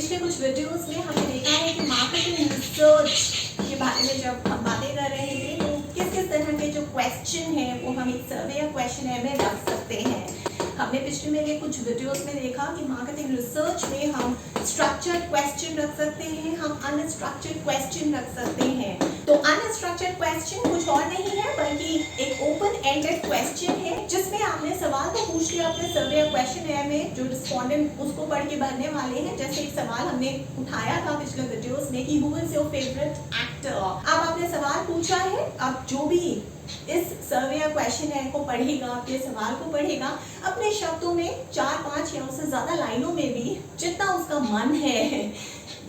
पिछले कुछ वीडियोस में हमने देखा है कि मार्केटिंग रिसर्च के बारे में जब हम बातें कर रहे थे तो किस किस तरह के जो क्वेश्चन है वो हम एक सर्वे या क्वेश्चन है में रख सकते हैं। हमने पिछले में कुछ वीडियोस में देखा कि मार्केटिंग रिसर्च में हम स्ट्रक्चर्ड क्वेश्चन रख सकते हैं, हम अनस्ट्रक्चर्ड क्वेश्चन रख सकते हैं। तो अनस्ट्रक्चर्ड क्वेश्चन कुछ और नहीं है बल्कि एक ओपन एंडेड क्वेश्चन है जिसमें आपने सवाल को पूछ लिया अपने सर्वे या क्वेश्चन है में, जो रिस्पोंडेंट उसको पढ़ के भरने वाले हैं। जैसे एक सवाल हमने उठाया था पिछले वीडियोस में कि who is your favourite actor. अब आपने सवाल पूछा है, अब जो भी इस सर्वे या क्वेश्चन है को पढ़ेगा, आपके सवाल को पढ़ेगा, अपने शब्दों में 4-5 या उससे ज्यादा लाइनों में भी जितना उसका मन है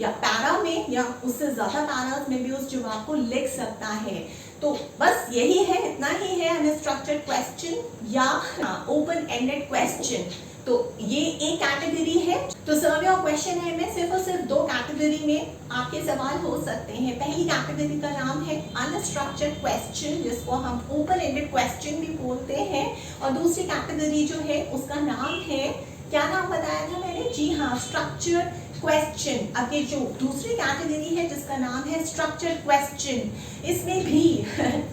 या पैरा में या उससे ज्यादा पैरास में भी उस जवाब को लिख सकता है। तो बस यही है, इतना ही है अनस्ट्रक्चर्ड क्वेश्चन या ओपन एंडेड क्वेश्चन। तो ये एक कैटेगरी है। तो सर्वे और क्वेश्चन है में सिर्फ और सिर्फ दो कैटेगरी में आपके सवाल हो सकते हैं। पहली कैटेगरी का नाम है अनस्ट्रक्चर्ड क्वेश्चन, जिसको हम ओपन एंडेड क्वेश्चन भी बोलते हैं, और दूसरी कैटेगरी जो है उसका नाम है, क्या नाम बताया था मैंने? जी हाँ, स्ट्रक्चर्ड क्वेश्चन। अब ये जो दूसरी कैटेगरी है जिसका नाम है स्ट्रक्चर्ड क्वेश्चन, इसमें भी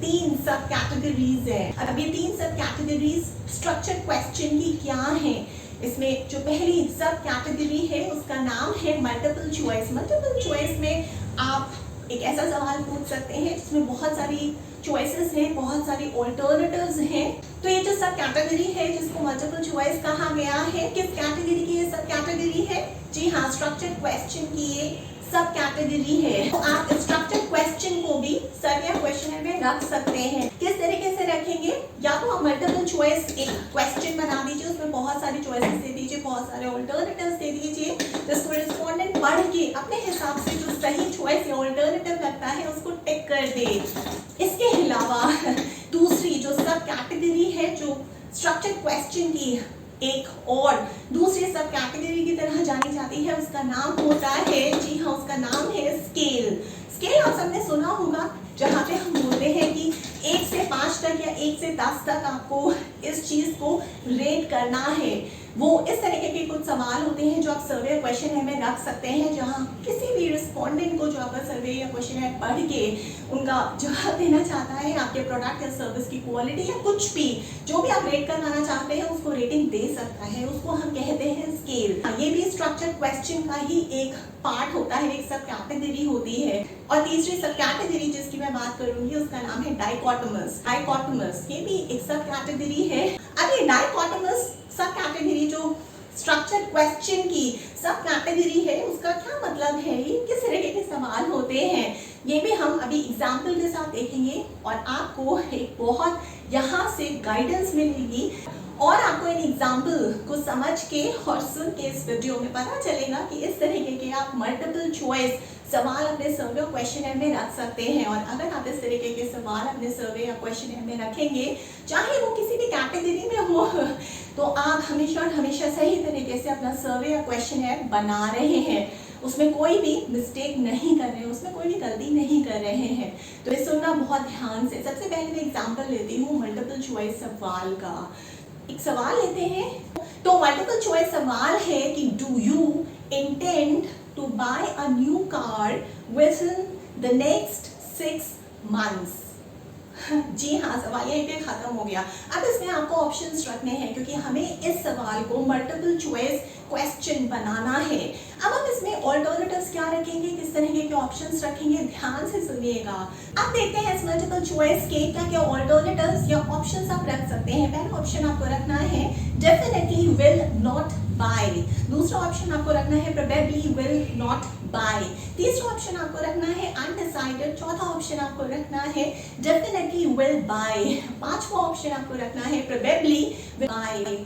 3 सब कैटेगरीज है। अब ये 3 सब कैटेगरीज स्ट्रक्चर्ड क्वेश्चन की क्या है? इसमें जो पहली सब कैटेगरी है उसका नाम है मल्टीपल चॉइस। मल्टीपल चॉइस में आप एक ऐसा सवाल पूछ सकते हैं जिसमें बहुत सारी चॉइसेस हैं, बहुत सारी ऑल्टरनेटिव्स हैं। तो ये जो सब कैटेगरी है जिसको मल्टीपल चॉइस कहा गया है, किस कैटेगरी की ये सब कैटेगरी है? जी हाँ, स्ट्रक्चर्ड क्वेश्चन की ये सब कैटेगरी है। तो आप स्ट्रक्चर्ड क्वेश्चन को भी सर्वे या क्वेश्चन में रख सकते हैं। किस तरीके से रखेंगे? या तो आप मल्टीपल चॉइस एक क्वेश्चन बना दीजिए, उसमें बहुत सारी चॉइसेस दे दीजिए, बहुत सारे ऑल्टरनेटिव्स दे दीजिए, जिसको रिस्पोंडेंट पढ़ के अपने हिसाब से जो सही चॉइस या ऑल्टरनेटिव लगता है उसको टिक कर दे। इसके अलावा दूसरी जो सब कैटेगरी है जो स्ट्रक्चर्ड क्वेश्चन की एक और दूसरी सब कैटेगरी की तरह जानी जाती है, उसका नाम होता है, जी हाँ, उसका नाम है स्केल। स्केल आप सबने सुना होगा, जहाँ पे हम बोलते हैं कि 1 से 5 तक या 1 से 10 तक आपको इस चीज को रेट करना है। वो इस तरीके के कुछ सवाल होते हैं जो आप सर्वे क्वेश्चन है में रख सकते हैं, जहाँ किसी भी रिस्पोंडेंट को जो आपका सर्वे या क्वेश्चन है पढ़ के उनका जवाब देना चाहता है आपके प्रोडक्ट या सर्विस की क्वालिटी या कुछ भी जो भी आप रेट करवाना चाहते हैं उसको रेटिंग दे सकता है, उसको हम कहते हैं स्केल। ये भी स्ट्रक्चर्ड क्वेश्चन का ही एक पार्ट होता है, एक सब कैटेगरी होती है। और तीसरी सब कैटेगरी जिसकी मैं बात करूंगी उसका नाम है डाइकोटोमस। डाइकोटोमस ये भी एक सब कैटेगरी है। अब ये डाइकोटोमस सब कैटेगरी जो स्ट्रक्चर्ड क्वेश्चन की सब कैटेगरी है उसका क्या मतलब है, ये किस तरीके के सवाल होते हैं, ये भी हम अभी एग्जाम्पल के साथ देखेंगे और आपको एक बहुत यहाँ से गाइडेंस मिलेगी और आपको इन एग्जाम्पल को समझ के और सुन के इस वीडियो में पता चलेगा कि इस तरीके के आप मल्टीपल चॉइस सवाल अपने सर्वे और क्वेश्चन में रख सकते हैं। और अगर आप इस तरीके के सवाल अपने सर्वे या क्वेश्चन में रखेंगे, चाहे वो किसी भी कैटेगरी में हो, तो आप हमेशा और हमेशा सही तरीके से अपना सर्वे या क्वेश्चन बना रहे हैं, उसमें कोई भी मिस्टेक नहीं कर रहे हैं, उसमें कोई भी गलती नहीं कर रहे हैं। तो ये सुनना बहुत ध्यान से। सबसे पहले मैं एग्जाम्पल लेती हूँ मल्टीपल चॉइस सवाल का। एक सवाल लेते हैं, तो मल्टीपल चॉइस सवाल है कि do you intend to buy a new car within the next 6 months। जी हाँ, सवाल यहीं पे खत्म हो गया। अब इसमें आपको ऑप्शंस रखने हैं क्योंकि हमें इस सवाल को मल्टीपल चॉइस क्वेश्चन बनाना है। अब हम इसमें ऑल्टरनेटिव्स क्या रखेंगे, किस तरीके के ऑप्शंस रखेंगे, ध्यान से सुनिएगा। अब देखते हैं इस मल्टीपल चॉइस के क्या क्या ऑल्टरनेटिव्स या ऑप्शंस आप रख सकते हैं। पहला ऑप्शन आपको रखना है डेफिनेटली विल नॉट बाय। दूसरा ऑप्शन आपको रखना है प्रोबेबली विल नॉट बाय। तीसरा ऑप्शन आपको रखना है अनडिसाइडेड। चौथा ऑप्शन आपको रखना है डेफिनेटली विल बाय। पांचवा ऑप्शन आपको रखना है प्रोबेबली विल बाय।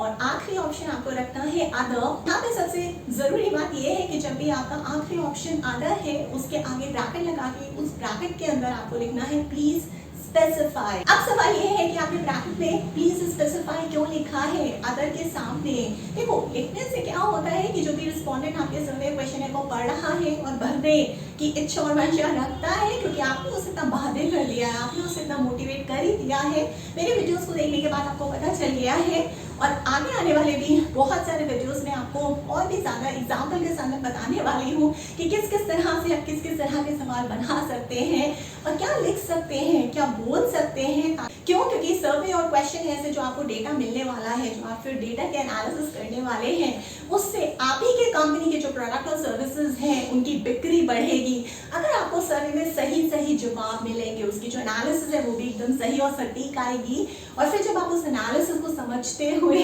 और आखिरी ऑप्शन आपको रखना है अदर। यहाँ पे सबसे जरूरी बात यह है कि जब भी आपका आखिरी ऑप्शन अदर है उसके आगे ब्रैकेट लगा के उस ब्रैकेट के अंदर आपको लिखना है प्लीज स्पेसिफाई। अब सवाल ये है कि आपने ब्रैकेट में प्लीज स्पेसिफाई क्यों लिखा है अदर के सामने? देखो, लिखने से क्या होता है कि जो भी रिस्पोंडेंट आपके सर्वे क्वेश्चन को पढ़ रहा है और भरने की इच्छा और मंशा रखता है, क्योंकि आपने उसे इतना बहादुर कर लिया है, आपने उसे इतना मोटिवेट कर ही दिया है, मेरे वीडियोस को देखने के बाद आपको पता चल गया है, और आगे आने वाले भी बहुत सारे वीडियोस में आपको और भी ज़्यादा एग्जाम्पल के साथ बताने वाली हूँ कि किस किस तरह से आप किस किस तरह के सवाल बना सकते हैं और क्या लिख सकते हैं, क्या बोल सकते हैं। क्यों? क्योंकि सर्वे और क्वेश्चन ऐसे जो आपको डेटा मिलने वाला है, जो आप फिर डेटा के एनालिसिस करने वाले हैं, उससे आप ही के कंपनी के जो प्रोडक्ट और सर्विसेज हैं उनकी बिक्री बढ़ेगी। अगर आपको सर्वे में सही सही जवाब मिलेंगे, उसकी जो एनालिसिस है वो भी एकदम सही और सटीक आएगी, और फिर जब आप उस एनालिसिस को समझते हुए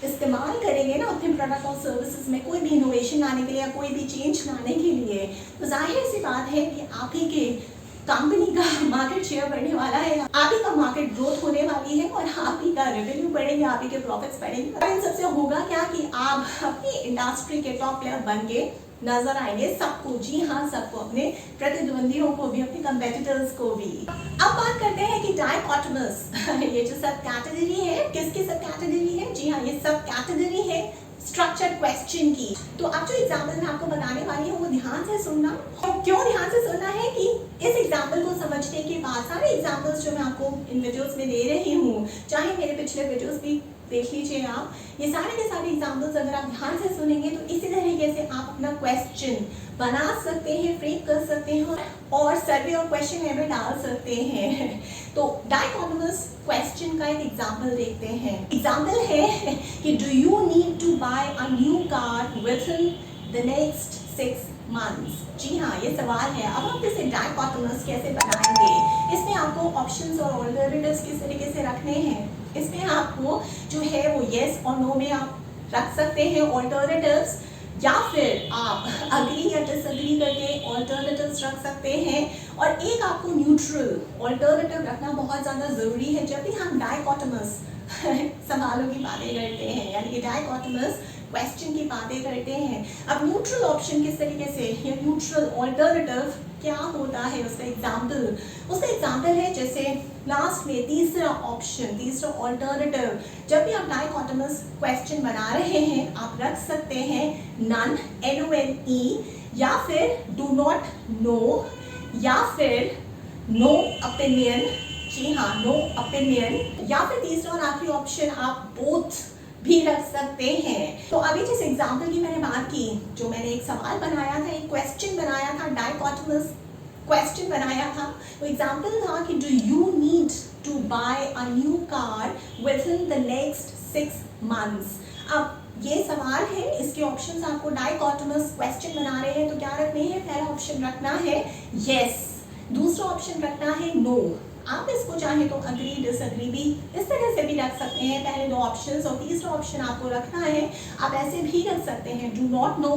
इस्तेमाल करेंगे ना अपने प्रोडक्ट और सर्विसेज में कोई भी इनोवेशन लाने के लिए या कोई भी चेंज लाने के लिए, तो जाहिर सी बात है कि आप ही के कंपनी का मार्केट शेयर बढ़ने वाला है, आप ही का मार्केट ग्रोथ होने वाली है और आप ही का रेवेन्यू बढ़ेंगे, आप ही के प्रॉफिट्स बढ़ेंगे। और इन सबसे होगा क्या कि आप अपनी इंडस्ट्री के टॉप प्लेयर बन के नजर आएंगे सबको, जी हाँ सबको, अपने प्रतिद्वंदियों को भी, अपने कंपेटिटर्स को भी। अब बात करते हैं कि डायकोटोमस ये जो सब कैटेगरी है, किसकी सब कैटेगरी है? जी हाँ, ये सब कैटेगरी है स्ट्रक्चर्ड क्वेश्चन की। तो अब जो एग्जाम्पल मैं आपको बताने वाली हूँ वो ध्यान से सुनना। और क्यों ध्यान से सुनना है कि इस एग्जाम्पल को समझने के बाद सारे एग्जाम्पल्स जो मैं आपको इन वीडियोस में दे रही हूँ, चाहे मेरे पिछले वीडियोस भी देख लीजिए आप, ये सारे के सारे एग्जाम्पल्स अगर आप ध्यान से सुनेंगे तो इसी तरीके से आप अपना क्वेश्चन बना सकते हैं, फ्रेम कर सकते हैं और सर्वे और क्वेश्चन में डाल सकते हैं। तो डायकोटोमस क्वेश्चन का एक एग्जाम्पल देखते हैं। एग्जाम्पल है कि do you need to buy a new car within the next 6 months? जी हाँ, ये सवाल है। अब आप इसे डायकोटोमस कैसे बनाएंगे? इसमें आपको ऑप्शंस और ऑल्टरनेटिव्स किस तरीके से रखने हैं। इसमें आपको जो है वो येस और नो में आप रख सकते हैं ऑल्टरनेटिव्स, या फिर आप अग्री या डिसअग्री करके ऑल्टरनेटिव्स रख सकते हैं। और एक आपको न्यूट्रल ऑल्टरनेटिव रखना बहुत ज़्यादा ज़रूरी है जब भी हम डायकोटोमस सवालों की बातें करते हैं, यानी कि डायकोटोमस क्वेश्चन की बातें करते हैं। अब न्यूट्रल ऑप्शन किस तरीके से, या न्यूट्रल ऑल्टरनेटिव क्या होता है, उसका एग्जाम्पल है जैसे लास्ट में तीसरा ऑप्शन, तीसरा ऑल्टरनेटिव, जब भी आप डायकोटोमस क्वेश्चन बना रहे हैं आप रख सकते हैं नन, NONE, या फिर डू नॉट नो, या फिर नो ओपिनियन, जी हाँ नो ओपिनियन, या फिर तीसरा और आखिरी ऑप्शन आप बोथ भी रख सकते हैं। तो अभी जिस एग्जाम्पल की मैंने बात की, जो मैंने एक सवाल बनाया था, एक क्वेश्चन बनाया था, डायकोटोमस क्वेश्चन बनाया था, वो एग्जाम्पल था कि do you need to buy a new car within the next 6 months? अब ये सवाल है, इसके ऑप्शंस आपको डायकोटोमस क्वेश्चन बना रहे हैं तो क्या रखने हैं? पहला ऑप्शन रखना है यस, दूसरा ऑप्शन रखना है नो। आप इसको चाहे तो अग्री डिसअग्री भी इस तरह से भी रख सकते हैं, पहले 2 ऑप्शंस, और तीसरा ऑप्शन आपको रखना है, आप ऐसे भी रख सकते हैं do not know,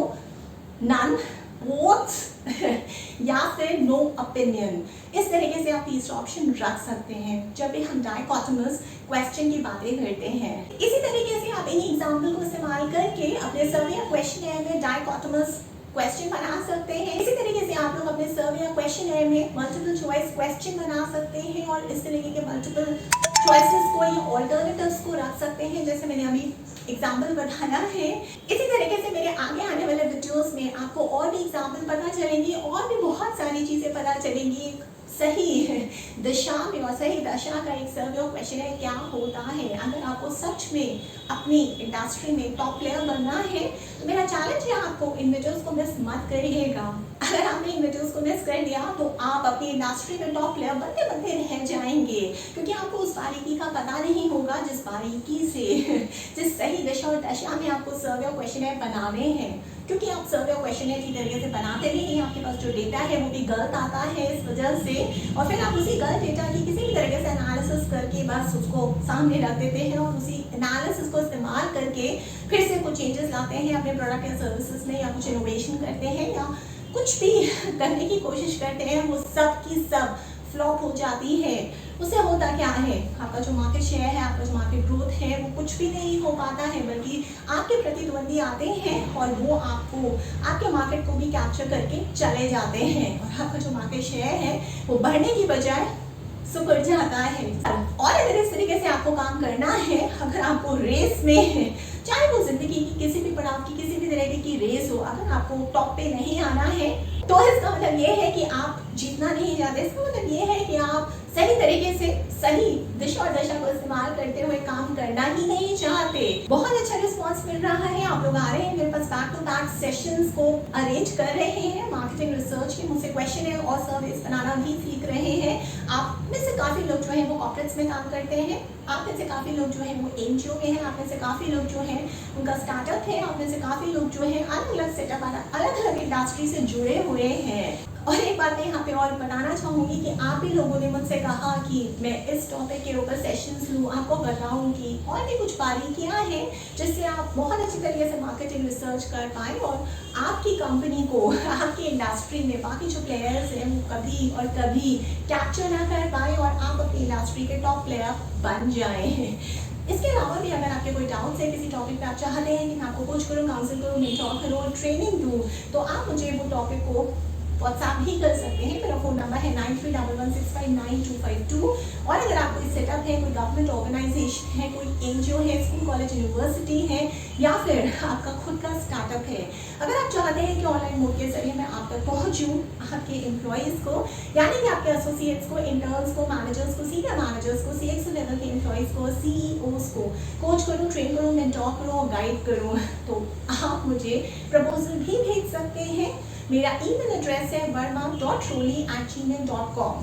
none, both या फिर नो ओपिनियन। इस तरीके से आप तीसरा ऑप्शन रख सकते हैं जब भी हम डायकोटोमस क्वेश्चन की बातें करते हैं। इसी तरीके से आप इन एग्जाम्पल को इस्तेमाल करके अपने सर्वे या क्वेश्चन में डायकोटोमस क्वेश्चन बना सकते हैं। इसी तरीके से आप लोग अपने सर्वे या क्वेश्चन में मल्टीपल चॉइस क्वेश्चन बना सकते हैं और इस तरीके के मल्टीपल चॉइसेस को या ऑल्टरनेटिव्स को रख सकते हैं, जैसे मैंने अभी एग्जाम्पल बताया है। इसी तरीके से मेरे आगे आने वाले वीडियोस में आपको और भी एग्जाम्पल पता चलेंगी और भी बहुत सारी चीज़ें पता चलेंगी। सही दिशा में और सही दशा का एक सर्वे और क्वेश्चन है क्या होता है। अगर आपको सच में अपनी इंडस्ट्री में टॉप प्लेयर बनना है तो मेरा चैलेंज है आपको इन वीडियोस को मिस मत करिएगा। अगर आपने इन वीडियोस को मिस कर दिया तो आप अपनी इंडस्ट्री में टॉप प्लेयर बनते बनते रह जाएंगे, क्योंकि आपको उस बारीकी का पता नहीं होगा जिस बारीकी से जिस सही दिशा और दशा में आपको सर्वे और क्वेश्चन बनाने हैं। क्योंकि आप सर्वे और क्वेश्चन ठीक तरीके से बनाते नहीं हैं, आपके पास जो डेटा है वो भी गलत आता है इस वजह से, और फिर आप उसी गलत डेटा की किसी भी तरीके से एनालिसिस करके बस उसको सामने रख देते हैं और उसी एनालिसिस को इस्तेमाल करके फिर से कुछ चेंजेस लाते हैं अपने प्रोडक्ट या सर्विसेज में, या कुछ इनोवेशन करते हैं या कुछ भी करने की कोशिश करते हैं, वो सब की सब फ्लॉप हो जाती है। उससे होता क्या है, आपका जो मार्केट शेयर है, आपका जो मार्केट ग्रोथ है वो कुछ भी नहीं हो पाता है, बल्कि आपके प्रतिद्वंदी आते हैं और वो आपको आपके मार्केट को भी कैप्चर करके चले जाते हैं और आपका जो मार्केट शेयर है वो बढ़ने की बजाय सुधर जाता है। और अगर इस तरीके से आपको काम करना है, अगर आपको रेस में, चाहे वो जिंदगी की किसी भी पड़ाव की किसी भी तरह की रेस हो, अगर आपको टॉप पे नहीं आना है तो इसका मतलब ये है कि आप जीतना नहीं चाहते। इसका मतलब ये है कि आप सही तरीके से सही दिशा और दशा को इस्तेमाल करते हुए काम करना ही नहीं चाहते। बहुत अच्छा रिस्पांस मिल रहा है, आप लोग आ रहे हैं मेरे पास, बैक टू बैक सेशंस को अरेंज कर रहे हैं, मार्केटिंग रिसर्च के मुझसे क्वेश्चन है और सर्विस बनाना भी सीख रहे हैं। आप में से काफ़ी लोग जो है वो कॉर्पोरेट्स में काम करते हैं, आप में से काफ़ी लोग जो है वो एनजीओ में हैं, आप में से काफ़ी लोग जो हैं उनका स्टार्टअप है, आप में से काफ़ी लोग जो है अलग अलग सेटअप अलग अलग इंडस्ट्री से जुड़े हुए हैं। और एक बात मैं यहाँ पे और बताना चाहूँगी कि आप ही लोगों ने मुझसे कहा कि मैं इस टॉपिक के ऊपर सेशंस लूँ, आपको बताऊँगी और भी कुछ बारीकियाँ हैं जिससे आप बहुत अच्छी तरीके से मार्केटिंग रिसर्च कर पाएँ और आपकी कंपनी को आपकी इंडस्ट्री में बाकी जो प्लेयर्स हैं वो कभी और कभी कैप्चर ना कर पाए और आप अपनी इंडस्ट्री के टॉप प्लेयर बन जाएँ। इसके अलावा भी अगर आपके कोई डाउट्स है किसी टॉपिक पे, आप चाहते हैं कि मैं आपको कोच करूँ, काउंसिल करूँ, मेंटोर करूँ, ट्रेनिंग दूँ, तो आप मुझे वो टॉपिक को व्हाट्सएप भी कर सकते हैं। मेरा फ़ोन नंबर है 9311659252। और अगर आप कोई सेटअप है, कोई गवर्नमेंट ऑर्गेनाइजेशन है, कोई एनजीओ है, स्कूल कॉलेज यूनिवर्सिटी है या फिर आपका खुद का स्टार्टअप है, अगर आप चाहते हैं कि ऑनलाइन मोड के जरिए मैं आप तक पहुँचूँ, आपके एम्प्लॉयज़ को यानी कि आपके एसोसिएट्स को, इंटर्न्स को, मैनेजर्स को, सीनियर मैनेजर्स को, CXO लेवल के एम्प्लॉयज़ को, CEOs को कोच करूँ, ट्रेन करूँ, मेंटोर करूँ और गाइड करूँ, तो आप मुझे प्रपोजल भी भेज सकते हैं। मेरा ईमेल एड्रेस है verma.roli@gmail.com।